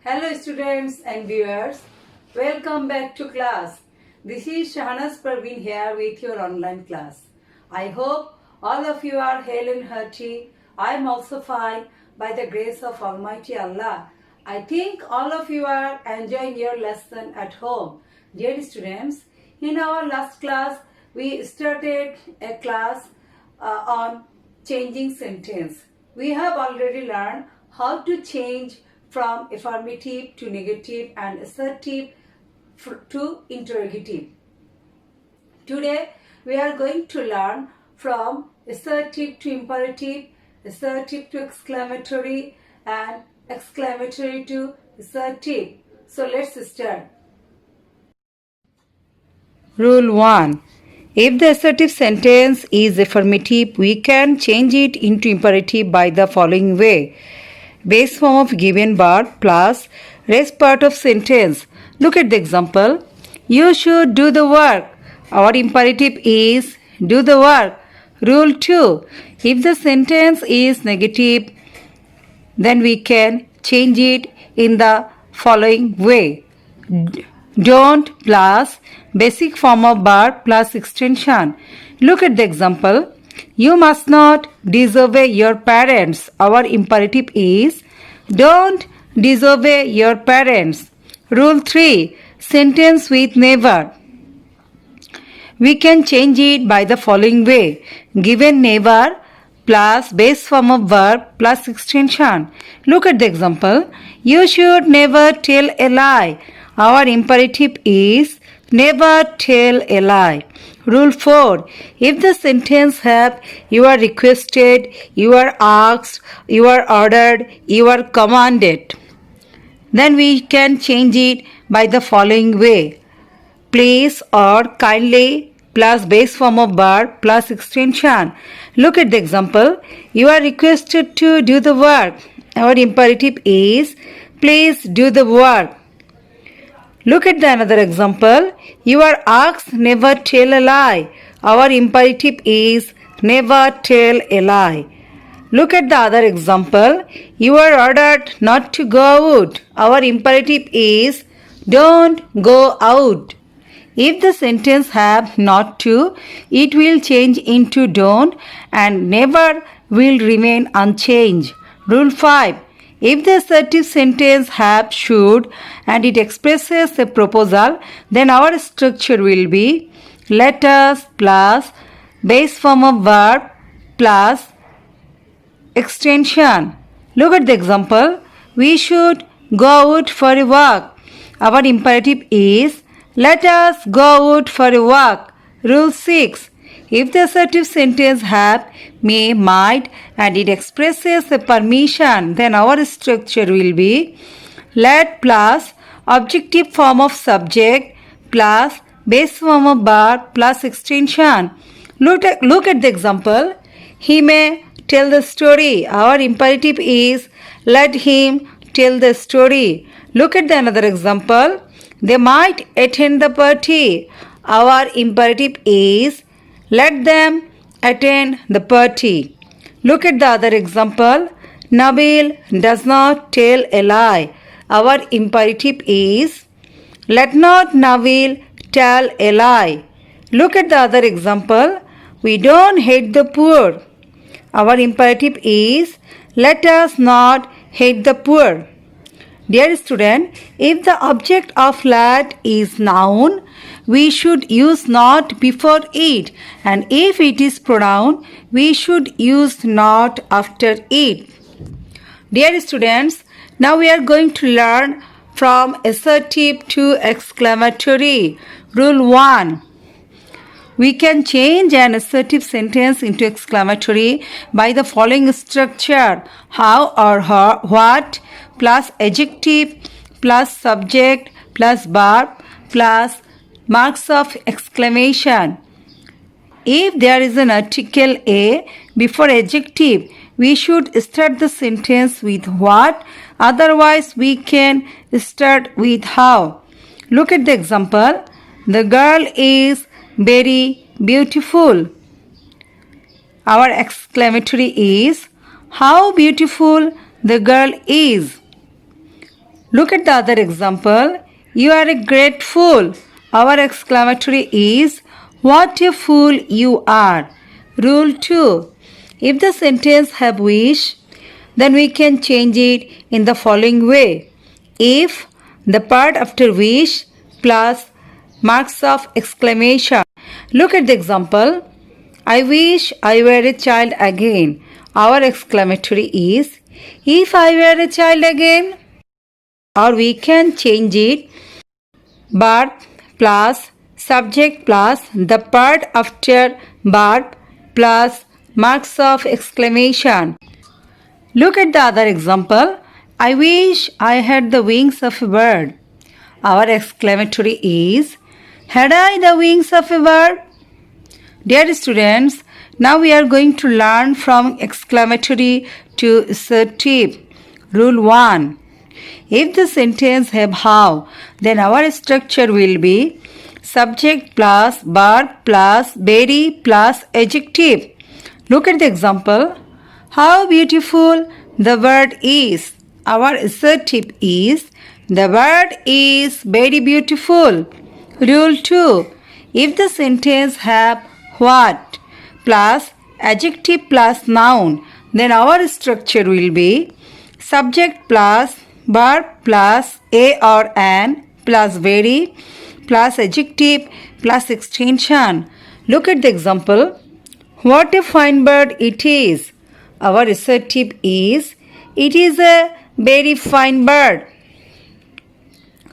Hello students and viewers, welcome back to class. This is Shahanas Parveen here with your online class. I hope all of you are hale and hearty. I am also fine by the grace of Almighty Allah. I think all of you are enjoying your lesson at home. Dear students, in our last class we started a class on changing sentence. We have already learned how to change from affirmative to negative and assertive to interrogative. Today we are going to learn from assertive to imperative, assertive to exclamatory and exclamatory to assertive. So let's start. Rule 1. If the assertive sentence is affirmative, we can change it into imperative by the following way. Base form of given verb plus rest part of sentence. Look at the example. You should do the work. Our imperative is do the work. Rule 2. If the sentence is negative, then we can change it in the following way. Don't plus basic form of verb plus extension. Look at the example. You must not disobey your parents. Our imperative is don't disobey your parents. Rule 3. Sentence with never. We can change it by the following way. Given never plus base form of verb plus extension. Look at the example. You should never tell a lie. Our imperative is never tell a lie. Rule 4. If the sentence have you are requested, you are asked, you are ordered, you are commanded, then we can change it by the following way. Please or kindly plus base form of verb plus extension. Look at the example. You are requested to do the work. Our imperative is please do the work. Look at the another example. You are asked never tell a lie. Our imperative is never tell a lie. Look at the other example. You are ordered not to go out. Our imperative is don't go out. If the sentence have not to, it will change into don't and never will remain unchanged. Rule 5. If the assertive sentence have should and it expresses a proposal, then our structure will be let us plus base form of verb plus extension. Look at the example. We should go out for a walk. Our imperative is let us go out for a walk. Rule 6. If the assertive sentence have may, might and it expresses a permission, then our structure will be let plus objective form of subject plus base form of verb plus extension. Look at the example. He may tell the story. Our imperative is let him tell the story. Look at the another example. They might attend the party. Our imperative is let them attend the party. Look at the other example. Nabil does not tell a lie. Our imperative is let not Nabil tell a lie. Look at the other example. We don't hate the poor. Our imperative is let us not hate the poor. Dear student, if the object of let is noun, we should use not before it, and if it is pronoun, we should use not after it. Dear students, now we are going to learn from assertive to exclamatory. Rule 1. We can change an assertive sentence into exclamatory by the following structure. How or her, what plus adjective plus subject plus verb plus marks of exclamation. If there is an article a before adjective, we should start the sentence with what, otherwise we can start with how. Look at the example. The girl is very beautiful. Our exclamatory is how beautiful the girl is. Look at the other example. You are a great fool. Our exclamatory is what a fool you are. Rule 2. If the sentence have wish, then we can change it in the following way. If the part after wish plus marks of exclamation. Look at the example. I wish I were a child again. Our exclamatory is if I were a child again. Or we can change it verb plus subject plus the part after verb plus marks of exclamation. Look at the other example. I wish I had the wings of a bird. Our exclamatory is had I the wings of a bird? Dear students, now we are going to learn from exclamatory to assertive. Rule 1. If the sentence have how, then our structure will be subject plus verb plus very plus adjective. Look at the example. How beautiful the bird is. Our assertive is the bird is very beautiful. Rule 2. If the sentence have what plus adjective plus noun, then our structure will be subject plus verb plus a or an plus very plus adjective plus extension. Look at the example. What a fine bird it is. Our assertive is it is a very fine bird.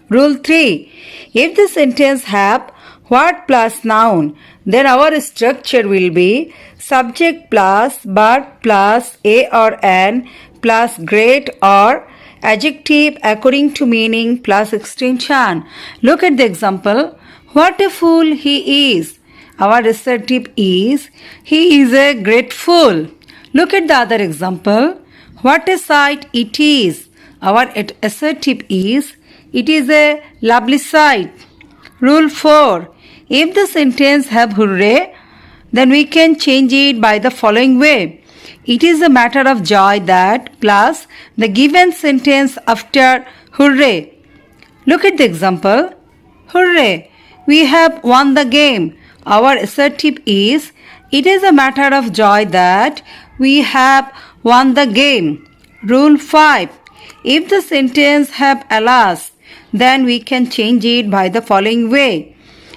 Rule 3. If the sentence have what plus noun, then our structure will be subject plus verb plus a or an plus great or adjective according to meaning plus extension. Look at the example. What a fool he is. Our assertive is he is a great fool. Look at the other example. What a sight it is. Our assertive is it is a lovely sight. Rule 4. If the sentence have hooray, then we can change it by the following way. It is a matter of joy that plus the given sentence after hooray. Look at the example. Hooray! We have won the game. Our assertive is it is a matter of joy that we have won the game. Rule 5. If the sentence have alas, then we can change it by the following way.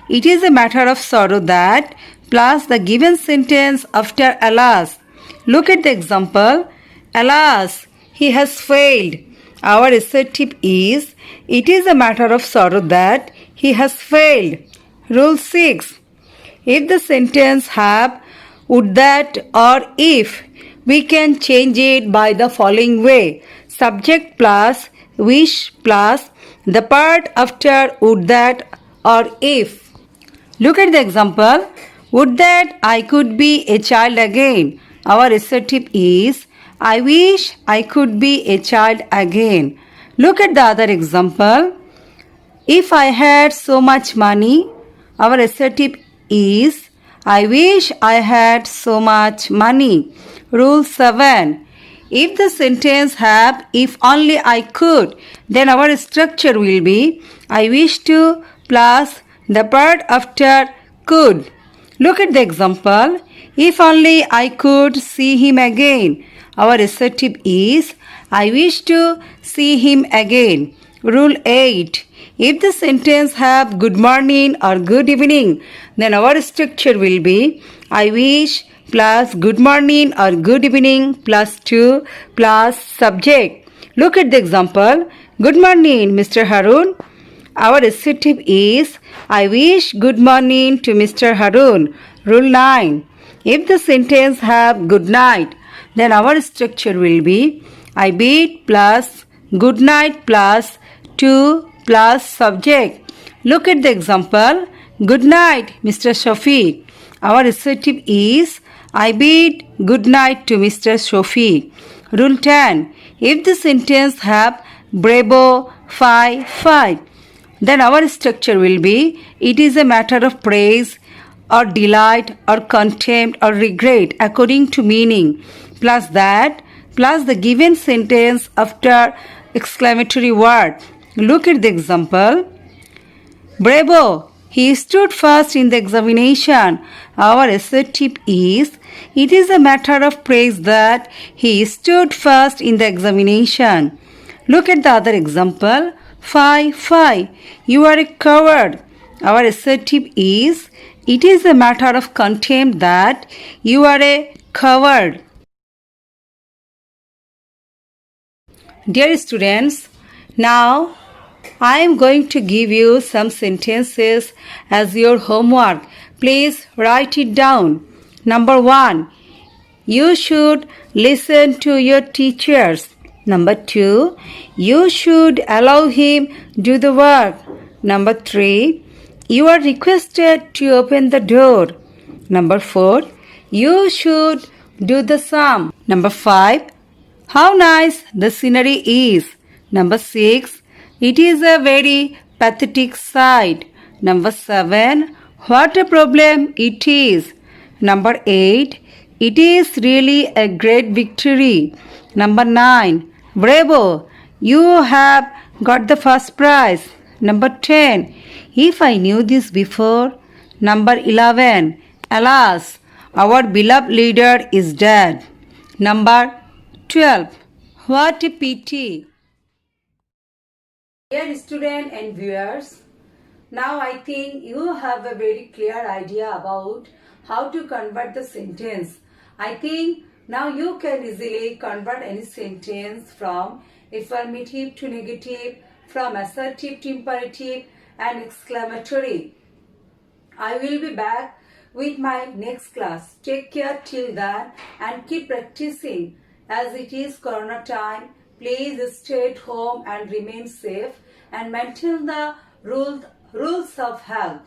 It is a matter of sorrow that plus the given sentence after alas. Look at the example. Alas, he has failed. Our assertive is it is a matter of sorrow that he has failed. Rule 6. If the sentence have would that or if, we can change it by the following way. Subject plus wish plus the part after would that or if. Look at the example. Would that I could be a child again. Our assertive is I wish I could be a child again. Look at the other example. If I had so much money. Our assertive is I wish I had so much money. Rule 7. If the sentence have if only I could, then our structure will be I wish to plus the part after could. Look at the example. If only I could see him again. Our assertive is I wish to see him again. Rule 8. If the sentence have good morning or good evening, then our structure will be I wish plus good morning or good evening plus to plus subject. Look at the example. Good morning, Mr. Harun. Our assertive is I wish good morning to Mr. Harun. Rule 9. If the sentence have good night, then our structure will be I bid plus good night plus to plus subject. Look at the example. Good night, Mr. Shafi. Our assertive is I bid good night to Mr. Shafi. Rule 10. If the sentence have bravo, fight, then our structure will be it is a matter of praise or delight or contempt or regret according to meaning plus that plus the given sentence after exclamatory word. Look at the example. Bravo! He stood first in the examination. Our assertive is, it is a matter of praise that he stood first in the examination. Look at the other example. Fie, you are a coward. Our assertive is, it is a matter of contempt that you are a coward. Dear students, now I am going to give you some sentences as your homework. Please write it down. Number 1. You should listen to your teachers. Number 2. You should allow him do the work. Number 3. You are requested to open the door. Number 4. You should do the sum. Number 5. How nice the scenery is. Number 6. It is a very pathetic sight. Number 7. What a problem it is. Number 8. It is really a great victory. Number 9. Bravo! You have got the first prize. Number 10. If I knew this before. Number 11. Alas, our beloved leader is dead. Number 12. What a pity. Dear students and viewers, now I think you have a very clear idea about how to convert the sentence. I think now you can easily convert any sentence from affirmative to negative, from assertive to imperative and exclamatory. I will be back with my next class. Take care till then and keep practicing. As it is Corona time, please stay at home and remain safe and maintain the rules of health.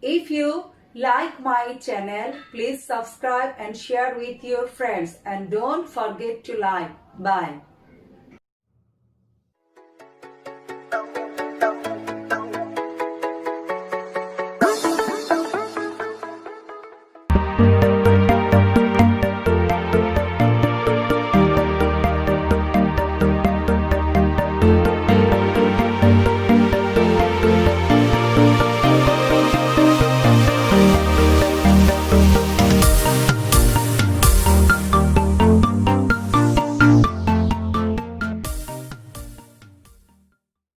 If you like my channel, please subscribe and share with your friends and don't forget to like. Bye.